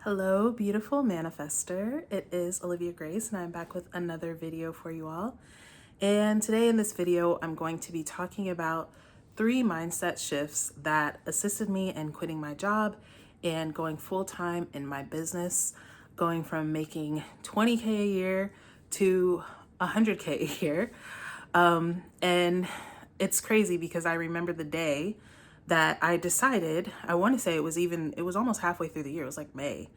Hello, beautiful manifester. It is Olivia Grace, and I'm back with another video for you all. And today in this video, I'm going to be talking about 3 mindset shifts that assisted me in quitting my job and going full-time in my business, going from making 20K a year to 100K a year. And it's crazy because I remember the day that I decided, I want to say it was almost halfway through the year. It was like May.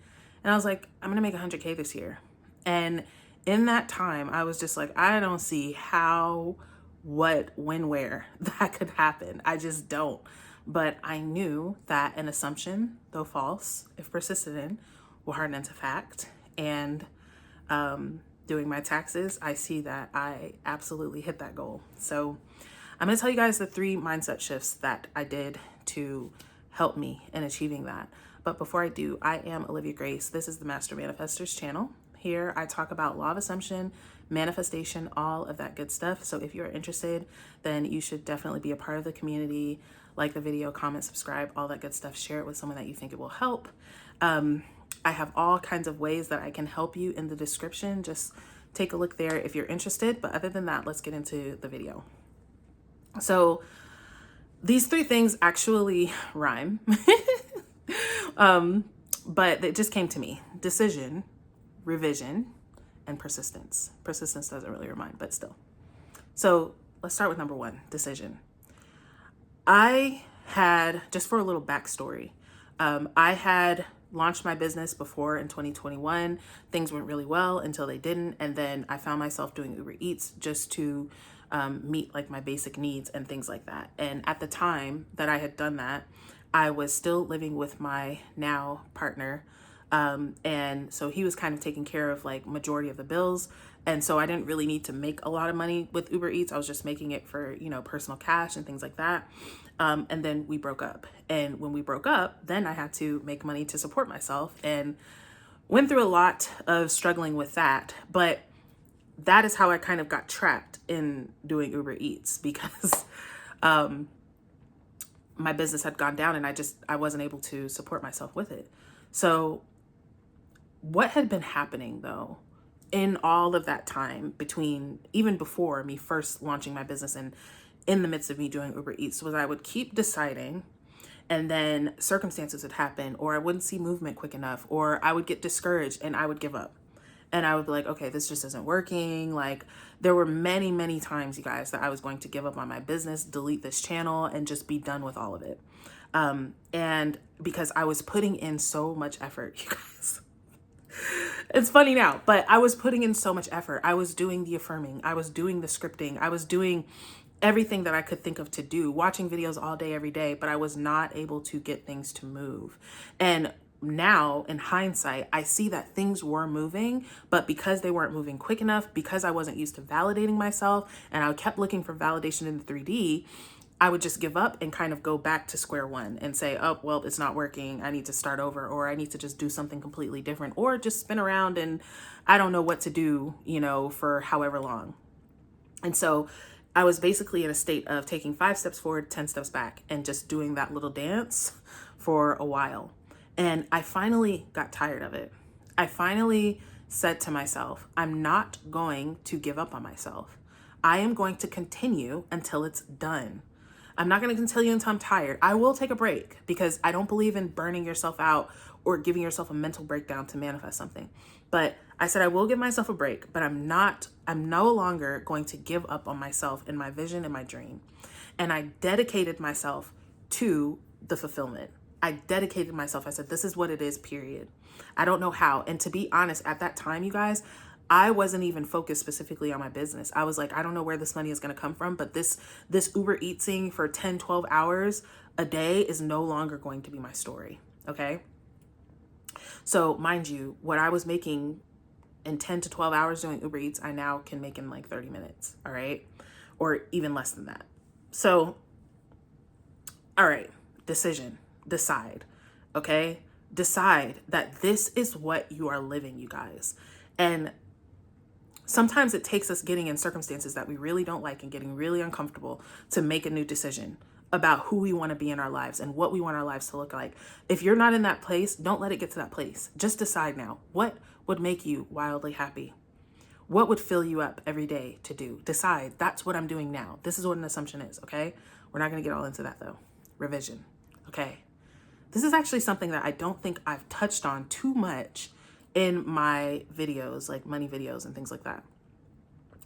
And I was like, I'm going to make 100K this year. And in that time, I was just like, I don't see how, what, when, where that could happen. I just don't. But I knew that an assumption, though false, if persisted in, will harden into fact. And doing my taxes, I see that I absolutely hit that goal. So I'm going to tell you guys the 3 mindset shifts that I did to help me in achieving that. But before I do, I am Olivia Grace. This is the Master Manifestors channel. Here I talk about law of assumption, manifestation, all of that good stuff. So if you're interested, then you should definitely be a part of the community. Like the video, comment, subscribe, all that good stuff. Share it with someone that you think it will help. I have all kinds of ways that I can help you in the description. Just take a look there if you're interested. But other than that, let's get into the video. So these 3 things actually rhyme, but it just came to me: decision, revision, and persistence. Persistence doesn't really rhyme, but still. So let's start with number 1, decision. I had, just for a little backstory, I had launched my business before in 2021. Things went really well until they didn't. And then I found myself doing Uber Eats just to meet like my basic needs and things like that. And at the time that I had done that, I was still living with my now partner. And so he was kind of taking care of like majority of the bills. And so I didn't really need to make a lot of money with Uber Eats. I was just making it for, personal cash and things like that. And then we broke up. And when we broke up, then I had to make money to support myself and went through a lot of struggling with that. But that is how I kind of got trapped in doing Uber Eats because my business had gone down and I wasn't able to support myself with it. So what had been happening though in all of that time between, even before me first launching my business and in the midst of me doing Uber Eats, was I would keep deciding and then circumstances would happen, or I wouldn't see movement quick enough, or I would get discouraged and I would give up. And I would be like, okay, this just isn't working. Like there were many, many times, you guys, that I was going to give up on my business, delete this channel, and just be done with all of it. And because I was putting in so much effort, you guys. It's funny now, but I was putting in so much effort. I was doing the affirming. I was doing the scripting. I was doing everything that I could think of to do, watching videos all day, every day, but I was not able to get things to move. And now in hindsight, I see that things were moving, but because they weren't moving quick enough, because I wasn't used to validating myself and I kept looking for validation in the 3D, I would just give up and kind of go back to square one and say, oh, well, it's not working. I need to start over, or I need to just do something completely different, or just spin around and I don't know what to do, for however long. And so I was basically in a state of taking 5 steps forward, 10 steps back, and just doing that little dance for a while. And I finally got tired of it. I finally said to myself, I'm not going to give up on myself. I am going to continue until it's done. I'm not going to continue until I'm tired. I will take a break because I don't believe in burning yourself out or giving yourself a mental breakdown to manifest something. But I said I will give myself a break, but I'm no longer going to give up on myself and my vision and my dream. And I dedicated myself to the fulfillment. I dedicated myself. I said, this is what it is, period. I don't know how. And to be honest, at that time, you guys, I wasn't even focused specifically on my business. I was like, I don't know where this money is going to come from, but this Uber Eatsing for 10, 12 hours a day is no longer going to be my story. Okay. So mind you, what I was making in 10 to 12 hours doing Uber Eats, I now can make in like 30 minutes. All right. Or even less than that. So, all right, decision. Decide, okay? Decide that this is what you are living, you guys. And sometimes it takes us getting in circumstances that we really don't like and getting really uncomfortable to make a new decision. about who we want to be in our lives and what we want our lives to look like. If you're not in that place, don't let it get to that place. Just decide now, what would make you wildly happy? What would fill you up every day to do? Decide, that's what I'm doing now. This is what an assumption is, okay? We're not going to get all into that though. Revision, okay? This is actually something that I don't think I've touched on too much in my videos, like money videos and things like that.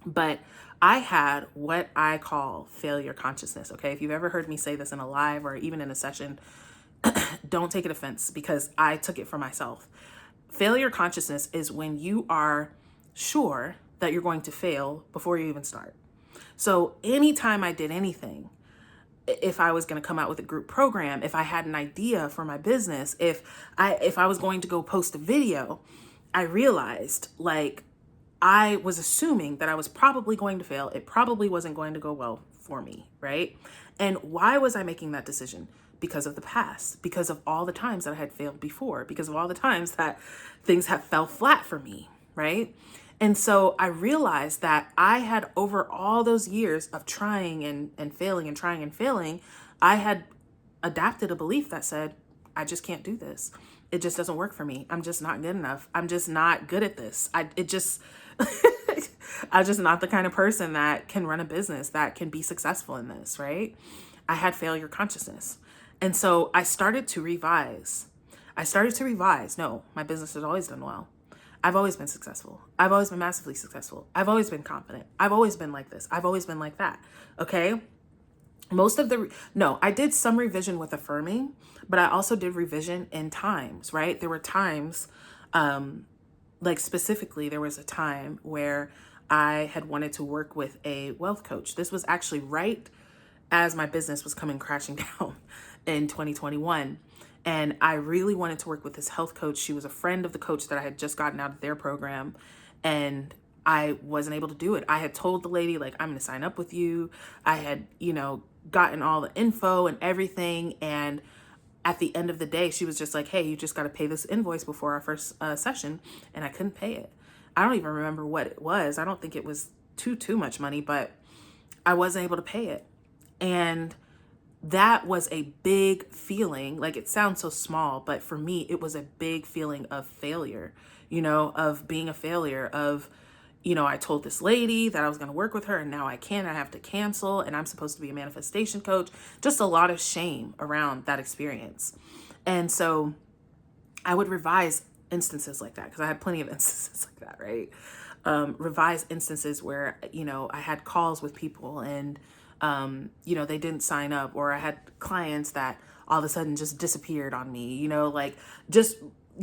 But I had what I call failure consciousness, okay? If you've ever heard me say this in a live or even in a session, don't take it offense because I took it for myself. Failure consciousness is when you are sure that you're going to fail before you even start. So anytime I did anything, if I was going to come out with a group program, if I had an idea for my business, if I was going to go post a video, I realized like I was assuming that I was probably going to fail. It probably wasn't going to go well for me, right? And why was I making that decision? Because of the past, because of all the times that I had failed before, because of all the times that things have fell flat for me, right? And so I realized that I had, over all those years of trying and failing and trying and failing, I had adapted a belief that said, I just can't do this. It just doesn't work for me. I'm just not good enough. I'm just not good at this. I'm just not the kind of person that can run a business, that can be successful in this, right? I had failure consciousness. And so I started to revise. No, my business has always done well. I've always been successful. I've always been massively successful. I've always been confident. I've always been like this. I've always been like that. Okay. I did some revision with affirming, but I also did revision in times, right? There were times, like specifically, there was a time where I had wanted to work with a wealth coach. This was actually right as my business was coming crashing down in 2021. And I really wanted to work with this health coach. She was a friend of the coach that I had just gotten out of their program, and I wasn't able to do it. I had told the lady, like, I'm going to sign up with you. I had, gotten all the info and everything. And at the end of the day, she was just like, hey, you just got to pay this invoice before our first session. And I couldn't pay it. I don't even remember what it was. I don't think it was too much money, but I wasn't able to pay it. And that was a big feeling. Like, it sounds so small, but for me, it was a big feeling of failure, of being a failure, of, I told this lady that I was going to work with her and now I can't, I have to cancel, and I'm supposed to be a manifestation coach. Just a lot of shame around that experience. And so I would revise instances like that, because I had plenty of instances like that, right? Revise instances where, I had calls with people and they didn't sign up, or I had clients that all of a sudden just disappeared on me,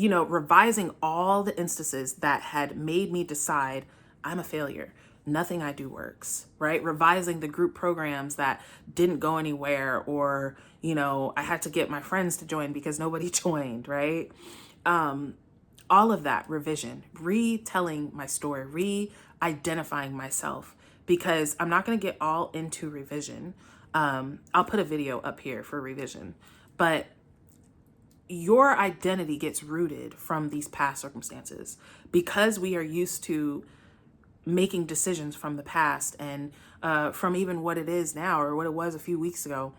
revising all the instances that had made me decide I'm a failure. Nothing I do works, right? Revising the group programs that didn't go anywhere, or, I had to get my friends to join because nobody joined, right? All of that revision, retelling my story, re-identifying myself, because I'm not going to get all into revision. I'll put a video up here for revision, but your identity gets rooted from these past circumstances, because we are used to making decisions from the past and from even what it is now or what it was a few weeks ago.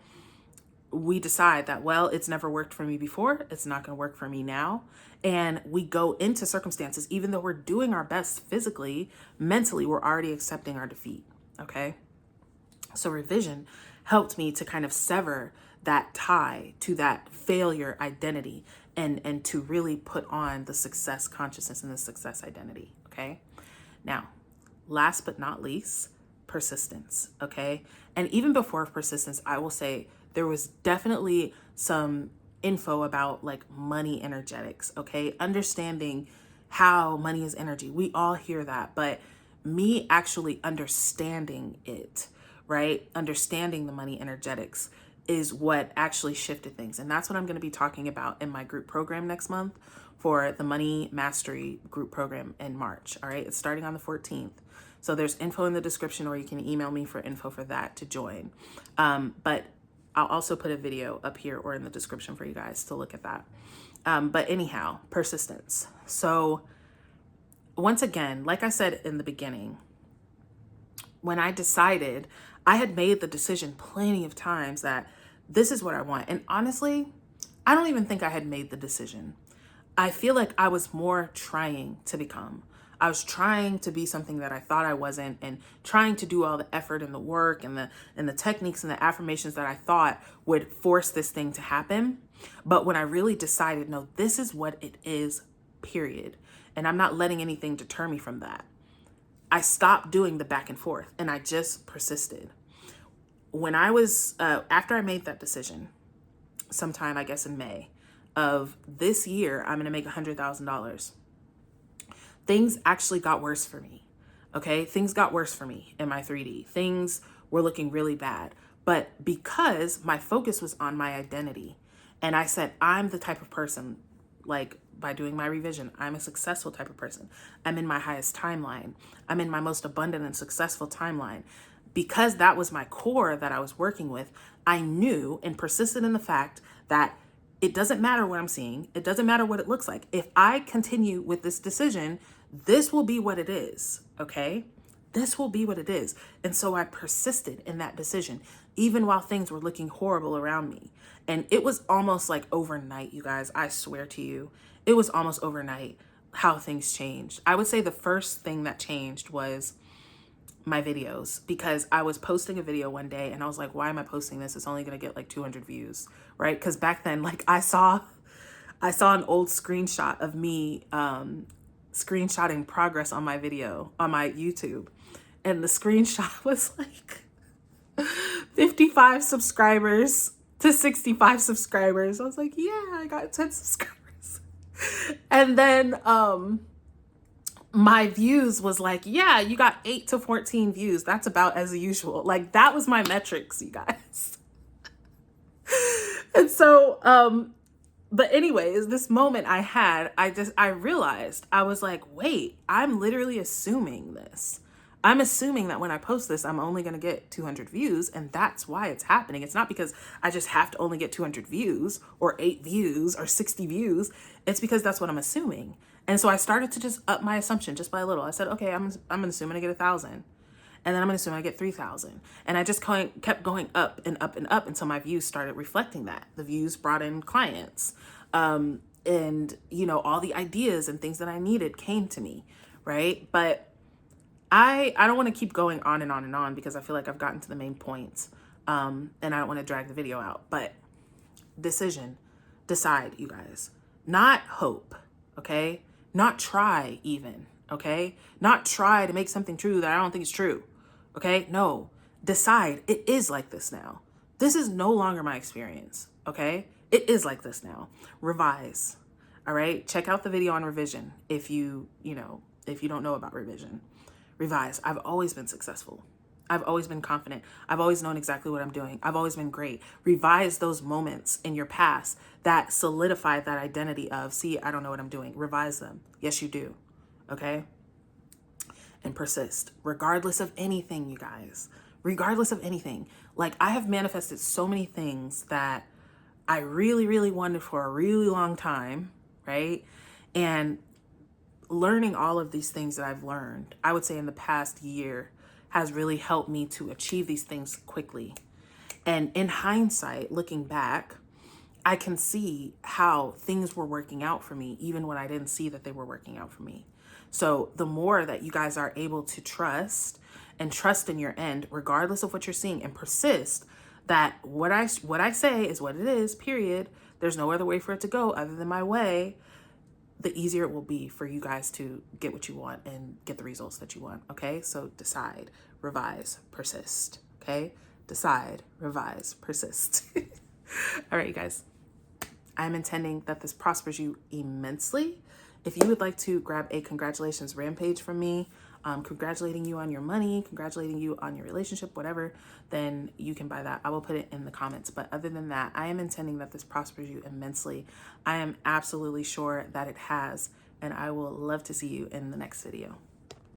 We decide that, well, it's never worked for me before, it's not going to work for me now. And we go into circumstances, even though we're doing our best physically, mentally, we're already accepting our defeat. Okay. So revision helped me to kind of sever that tie to that failure identity and to really put on the success consciousness and the success identity. Okay. Now, last but not least, persistence. Okay. And even before persistence, I will say there was definitely some info about like money energetics. Okay. Understanding how money is energy. We all hear that, but me actually understanding it, right? Understanding the money energetics is what actually shifted things. And that's what I'm going to be talking about in my group program next month for the Money Mastery group program in March. All right. It's starting on the 14th. So there's info in the description, or you can email me for info for that to join. But I'll also put a video up here or in the description for you guys to look at that. But anyhow, persistence. So once again, like I said in the beginning, when I decided, I had made the decision plenty of times that this is what I want. And honestly, I don't even think I had made the decision. I feel like I was more trying to become. I was trying to be something that I thought I wasn't, and trying to do all the effort and the work and the techniques and the affirmations that I thought would force this thing to happen. But when I really decided, no, this is what it is, period. And I'm not letting anything deter me from that. I stopped doing the back and forth and I just persisted. When I was, after I made that decision, sometime, I guess in May of this year, I'm going to make $100,000. Things actually got worse for me. Okay. Things got worse for me in my 3D. Things were looking really bad, but because my focus was on my identity and I said, I'm the type of person, like by doing my revision, I'm a successful type of person. I'm in my highest timeline. I'm in my most abundant and successful timeline. Because that was my core that I was working with, I knew and persisted in the fact that it doesn't matter what I'm seeing. It doesn't matter what it looks like. If I continue with this decision, this will be what it is, okay? This will be what it is. And so I persisted in that decision, even while things were looking horrible around me. And it was almost like overnight, you guys, I swear to you, it was almost overnight how things changed. I would say the first thing that changed was my videos, because I was posting a video one day and I was like, why am I posting this? It's only going to get like 200 views, right? Because back then, like I saw an old screenshot of me screenshotting progress on my video on my YouTube. And the screenshot was like 55 subscribers to 65 subscribers. I was like, yeah, I got 10 subscribers. And then my views was like, yeah, you got 8 to 14 views. That's about as usual. Like that was my metrics, you guys. And so, but anyways, this moment I had, I realized, I was like, wait, I'm literally assuming this. I'm assuming that when I post this, I'm only going to get 200 views. And that's why it's happening. It's not because I just have to only get 200 views or 8 views or 60 views. It's because that's what I'm assuming. And so I started to just up my assumption just by a little. I said, okay, I'm assuming I get 1,000. And then I'm assuming I get 3,000. And I just kept going up and up and up until my views started reflecting that. The views brought in clients. And, you know, all the ideas and things that I needed came to me, right? But I don't want to keep going on and on and on because I feel like I've gotten to the main points. And I don't want to drag the video out. But decide, you guys. Not hope, okay? Not try even, okay? Not try to make something true that I don't think is true, okay? No, decide it is like this now. This is no longer my experience, okay? It is like this now. Revise, all right? Check out the video on revision if you don't know about revision. Revise. I've always been successful. I've always been confident. I've always known exactly what I'm doing. I've always been great. Revise those moments in your past that solidify that identity of, see, I don't know what I'm doing. Revise them. Yes, you do. Okay? And persist. Regardless of anything, you guys. Regardless of anything. Like, I have manifested so many things that I really, really wanted for a really long time, right? And learning all of these things that I've learned, I would say in the past year, has really helped me to achieve these things quickly. And in hindsight, looking back, I can see how things were working out for me, even when I didn't see that they were working out for me. So the more that you guys are able to trust in your end, regardless of what you're seeing, and persist that what I say is what it is, period. There's no other way for it to go other than my way. The easier it will be for you guys to get what you want and get the results that you want. Okay. So decide, revise, persist. Okay. Decide, revise, persist. All right, you guys, I'm intending that this prospers you immensely. If you would like to grab a congratulations rampage from me, congratulating you on your money, congratulating you on your relationship, whatever, then you can buy that. I will put it in the comments. But other than that, I am intending that this prospers you immensely. I am absolutely sure that it has, and I will love to see you in the next video.